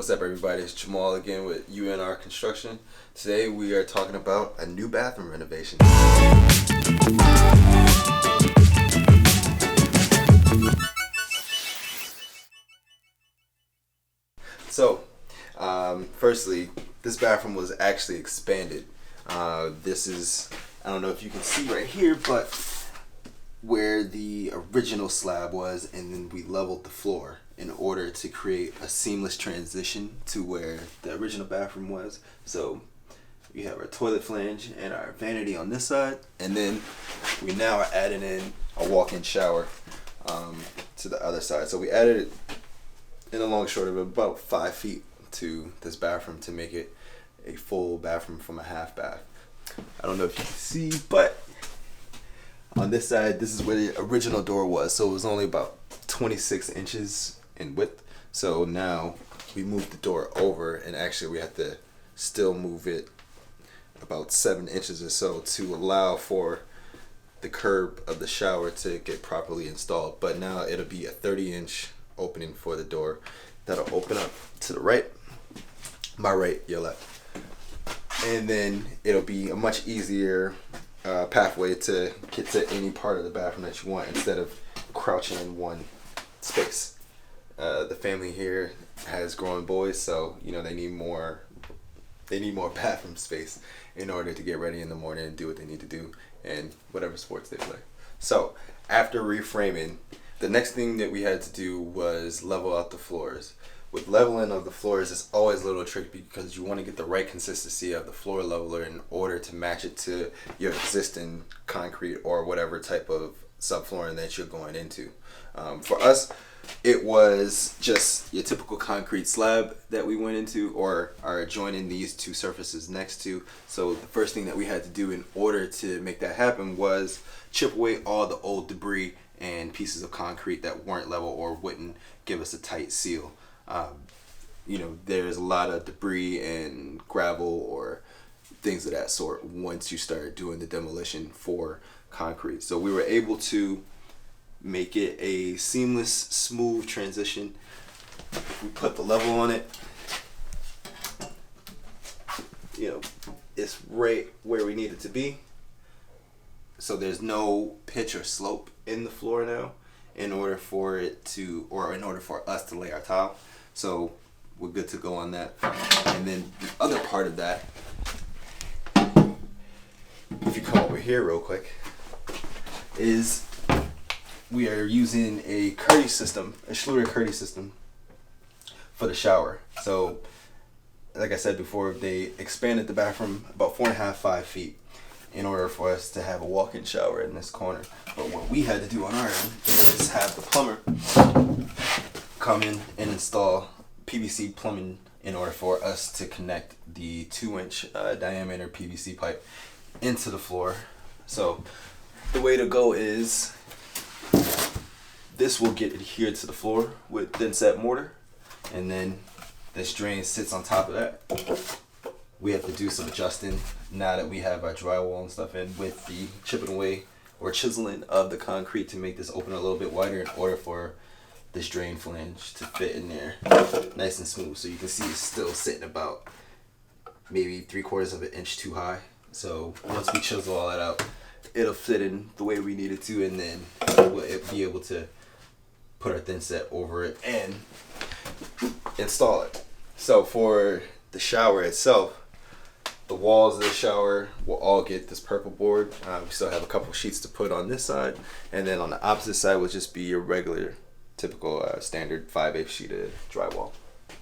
What's up, everybody? It's Jamal again with UNR Construction. Today we are talking about a new bathroom renovation. So, firstly, this bathroom was actually expanded. This is, I don't know if you can see right here, but where the original slab was, and then we leveled the floor in order to create a seamless transition to where the original bathroom was. So we have our toilet flange and our vanity on this side, and then we now are adding in a walk-in shower to the other side. So we added it in a long short of about 5 feet to this bathroom to make it a full bathroom from a half bath. I don't know if you can see, but on this side, this is where the original door was. So it was only about 26 inches in width. So now we moved the door over, and actually we have to still move it about 7 inches or so to allow for the curb of the shower to get properly installed. But now it'll be a 30-inch opening for the door that'll open up to the right, my right, your left. And then it'll be a much easier pathway to get to any part of the bathroom that you want instead of crouching in one space. The family here has growing boys, so they need more bathroom space in order to get ready in the morning and do what they need to do and whatever sports they play. So after reframing, the next thing that we had to do was level out the floors. With leveling of the floors, it's always a little tricky because you want to get the right consistency of the floor leveler in order to match it to your existing concrete or whatever type of subflooring that you're going into. For us, it was just your typical concrete slab that we went into or are joining these two surfaces next to. So the first thing that we had to do in order to make that happen was chip away all the old debris and pieces of concrete that weren't level or wouldn't give us a tight seal. There's a lot of debris and gravel or things of that sort once you start doing the demolition for concrete. So we were able to make it a seamless, smooth transition. We put the level on it. It's right where we need it to be. So there's no pitch or slope in the floor now in order for us to lay our tile. So we're good to go on that. And then the other part of that, if you come over here real quick, is we are using a Curdy system, a Schluter-Curdy system for the shower. So like I said before, they expanded the bathroom about 4.5, 5 feet in order for us to have a walk-in shower in this corner. But what we had to do on our end is have the plumber come in and install PVC plumbing in order for us to connect the 2-inch diameter PVC pipe into the floor. So the way to go is this will get adhered to the floor with thin set mortar, and then this drain sits on top of that. We have to do some adjusting now that we have our drywall and stuff in with the chipping away or chiseling of the concrete to make this open a little bit wider in order for this drain flange to fit in there nice and smooth. So you can see it's still sitting about maybe 3/4 of an inch too high. So once we chisel all that out, it'll fit in the way we need it to, and then we'll be able to put our thin set over it and install it. So for the shower itself, the walls of the shower will all get this purple board. We still have a couple sheets to put on this side, and then on the opposite side will just be your regular typical standard 5/8 sheet of drywall.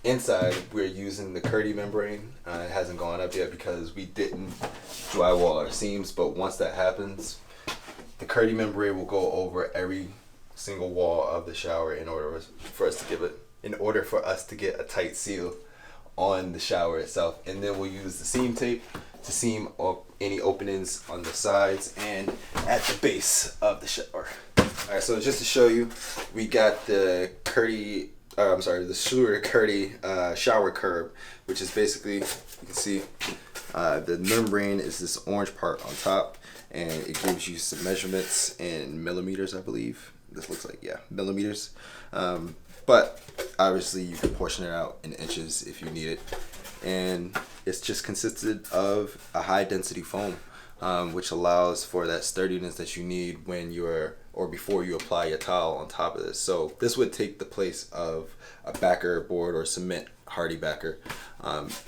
Inside, we're using the Curdy membrane. It hasn't gone up yet because we didn't drywall our seams, but once that happens, the Curdy membrane will go over every single wall of the shower in order for us to get a tight seal on the shower itself. And then we'll use the seam tape to seam up any openings on the sides and at the base of the shower. Alright, so just to show you, we got the the Schluter-Curdy shower curb, which is basically, you can see the membrane is this orange part on top, and it gives you some measurements in millimeters, I believe. This looks like, yeah, millimeters. But Obviously, you can portion it out in inches if you need it. And it's just consisted of a high density foam, which allows for that sturdiness that you need when you're, or before you apply your tile on top of this. So this would take the place of a backer board or cement hardy backer.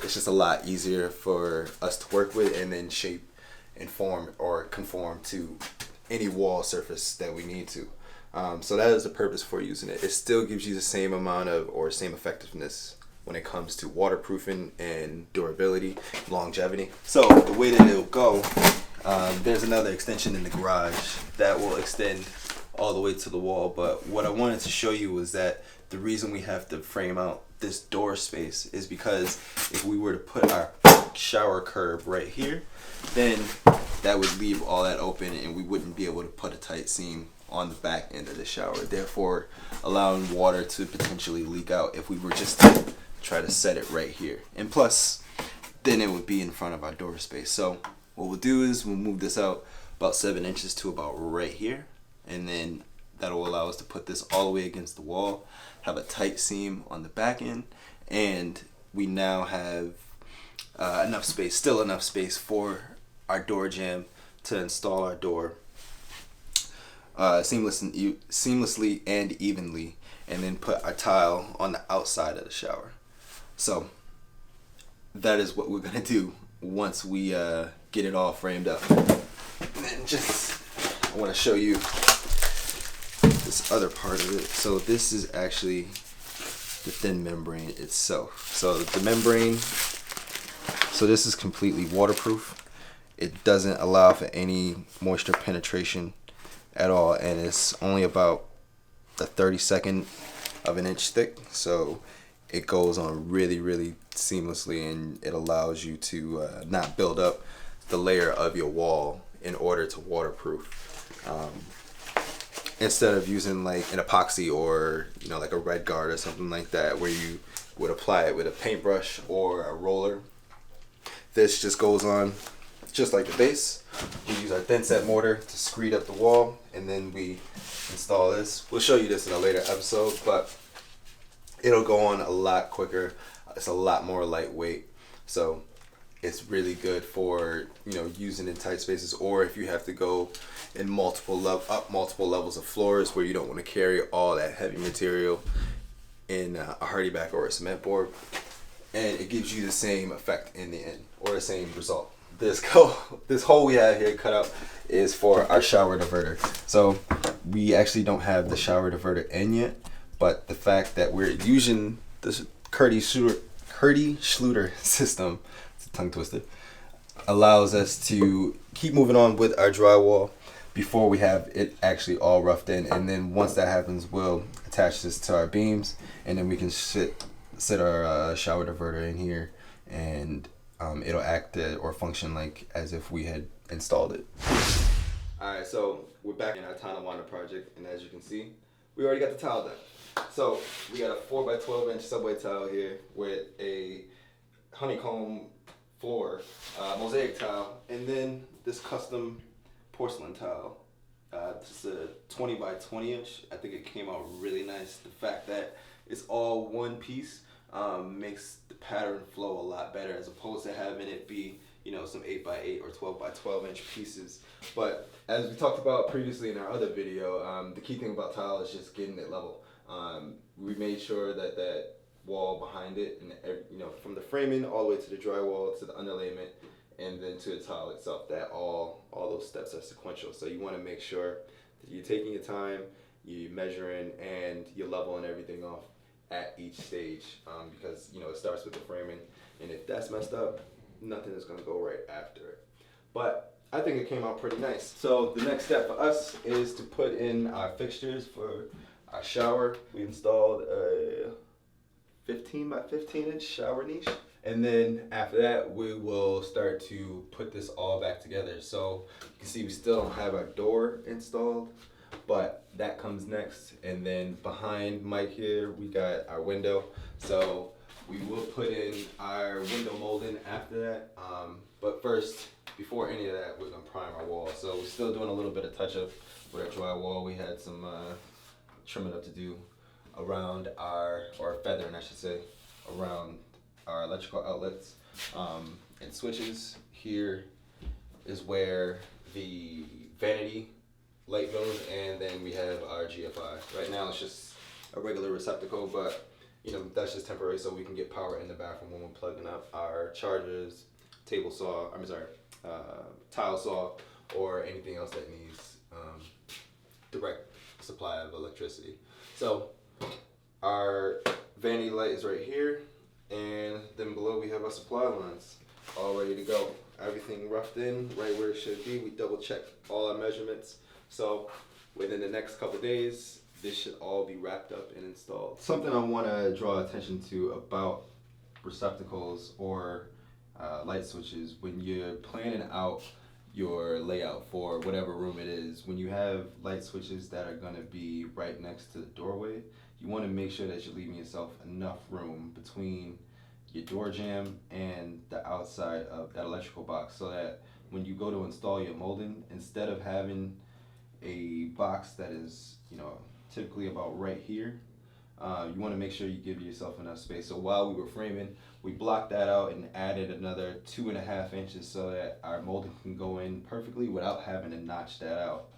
It's just a lot easier for us to work with and then shape and form or conform to any wall surface that we need to. So that is the purpose for using it. It still gives you the same amount of, or same effectiveness when it comes to waterproofing and durability, longevity. So the way that it'll go, there's another extension in the garage that will extend all the way to the wall. But what I wanted to show you was that the reason we have to frame out this door space is because if we were to put our shower curb right here, then that would leave all that open and we wouldn't be able to put a tight seam on the back end of the shower, therefore allowing water to potentially leak out if we were just to try to set it right here. And plus, then it would be in front of our door space. So what we'll do is we'll move this out about 7 inches to about right here, and then that'll allow us to put this all the way against the wall, have a tight seam on the back end, and we now have enough space, still enough space for our door jamb to install our door seamlessly and evenly, and then put our tile on the outside of the shower. So that is what we're gonna do once we get it all framed up. And then I want to show you this other part of it. So this is actually the thin membrane itself. So the membrane, so this is completely waterproof. It doesn't allow for any moisture penetration at all, and it's only about the 32nd of an inch thick, so it goes on really seamlessly, and it allows you to not build up the layer of your wall in order to waterproof, instead of using like an epoxy or like a red guard or something like that where you would apply it with a paintbrush or a roller. This just goes on just like the base. We use our thin set mortar to screed up the wall, and then we install this. We'll show you this in a later episode, but it'll go on a lot quicker. It's a lot more lightweight, so it's really good for using in tight spaces, or if you have to go in multiple levels of floors where you don't want to carry all that heavy material in a hardy back or a cement board, and it gives you the same effect in the end, or the same result. This hole we have here cut out is for our shower diverter. So we actually don't have the shower diverter in yet, but the fact that we're using this Curdy Schluter system, it's a tongue twister, allows us to keep moving on with our drywall before we have it actually all roughed in. And then once that happens, we'll attach this to our beams, and then we can sit our shower diverter in here, and it'll act or function like as if we had installed it. Alright, so we're back in our Tonawanda project, and as you can see, we already got the tile done. So we got a 4x12 inch subway tile here with a honeycomb floor, mosaic tile, and then this custom porcelain tile. This is a 20x20 inch. I think it came out really nice. The fact that it's all one piece makes the pattern flow a lot better, as opposed to having it be some 8x8 or 12x12 inch pieces. But as we talked about previously in our other video, the key thing about tile is just getting it level. We made sure that wall behind it, and from the framing all the way to the drywall to the underlayment and then to the tile itself, that all those steps are sequential. So you want to make sure that you're taking your time, you're measuring, and you're leveling everything off at each stage, because it starts with the framing, and if that's messed up, nothing is going to go right after it. But I think it came out pretty nice. So the next step for us is to put in our fixtures for our shower. We installed a 15x15 inch shower niche, and then after that we will start to put this all back together. So you can see we still don't have our door installed, but that comes next. And then behind Mike here, we got our window. So we will put in our window molding after that. But first, before any of that, we're gonna prime our wall. So we're still doing a little bit of touch up with our drywall. We had some trimming up to do around or feathering I should say, around our electrical outlets and switches. Here is where the vanity light goes, and then we have our GFI. Right now it's just a regular receptacle, but you know, that's just temporary so we can get power in the bathroom when we're plugging up our chargers, table saw, tile saw, or anything else that needs direct supply of electricity. So our vanity light is right here, and then below we have our supply lines all ready to go. Everything roughed in right where it should be. We double check all our measurements. So within the next couple of days, this should all be wrapped up and installed. Something I want to draw attention to about receptacles or light switches, when you're planning out your layout for whatever room it is, when you have light switches that are going to be right next to the doorway, you want to make sure that you're leaving yourself enough room between your door jamb and the outside of that electrical box, so that when you go to install your molding, instead of having a box that is, you know, typically about right here, you want to make sure you give yourself enough space. So while we were framing, we blocked that out and added another 2.5 inches so that our molding can go in perfectly without having to notch that out,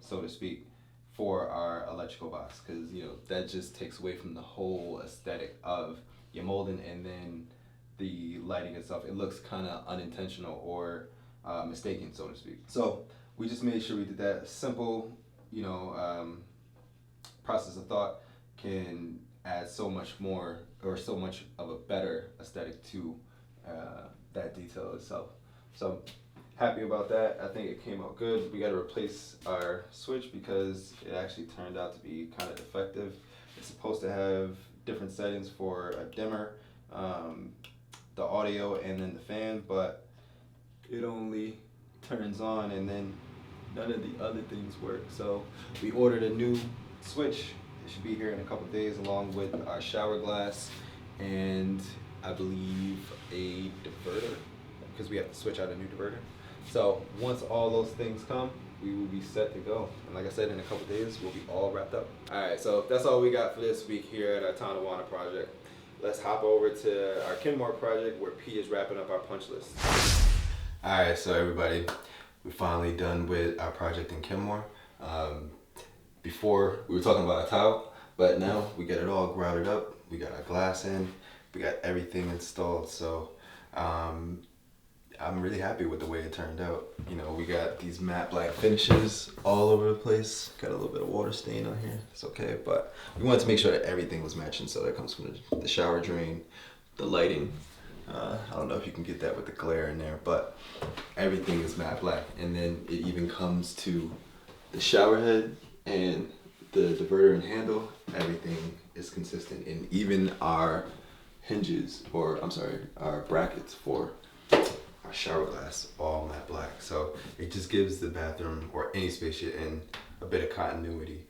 so to speak, for our electrical box, because you know that just takes away from the whole aesthetic of your molding, and then the lighting itself, it looks kind of unintentional or mistaken, so to speak. So we just made sure we did that. Simple, you know, process of thought can add so much more, or so much of a better aesthetic to that detail itself. So happy about that. I think it came out good. We got to replace our switch because it actually turned out to be kind of defective. It's supposed to have different settings for a dimmer, the audio, and then the fan, but it only turns on and then none of the other things work. So we ordered a new switch. It should be here in a couple of days, along with our shower glass and I believe a diverter, because we have to switch out a new diverter. So once all those things come, we will be set to go. And like I said, in a couple of days, we'll be all wrapped up. All right, so that's all we got for this week here at our Tonawanda project. Let's hop over to our Kenmore project where P is wrapping up our punch list. All right, so everybody, we're finally done with our project in Kenmore. Before, we were talking about a tile, but now we got it all grouted up. We got our glass in, we got everything installed. So I'm really happy with the way it turned out. You know, we got these matte black finishes all over the place. Got a little bit of water stain on here. It's okay, but we wanted to make sure that everything was matching. So that comes from the shower drain, the lighting. I don't know if you can get that with the glare in there, but everything is matte black. And then it even comes to the shower head and the diverter and handle. Everything is consistent, and even our hinges, or I'm sorry, our brackets for our shower glass, all matte black. So it just gives the bathroom or any space you're in a bit of continuity,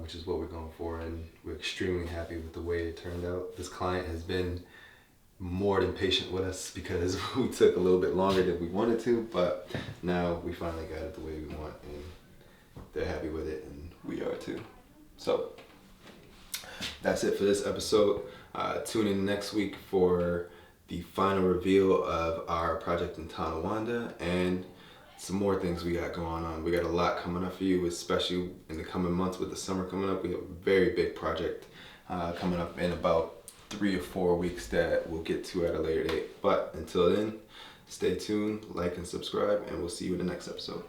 which is what we're going for, and we're extremely happy with the way it turned out. This client has been more than patient with us because we took a little bit longer than we wanted to, but now we finally got it the way we want, and they're happy with it, and we are too. So that's it for this episode. Tune in next week for the final reveal of our project in Tonawanda and some more things we got going on. We got a lot coming up for you, especially in the coming months with the summer coming up. We have a very big project coming up in about 3 or 4 weeks that we'll get to at a later date. But until then, stay tuned, like and subscribe, and we'll see you in the next episode.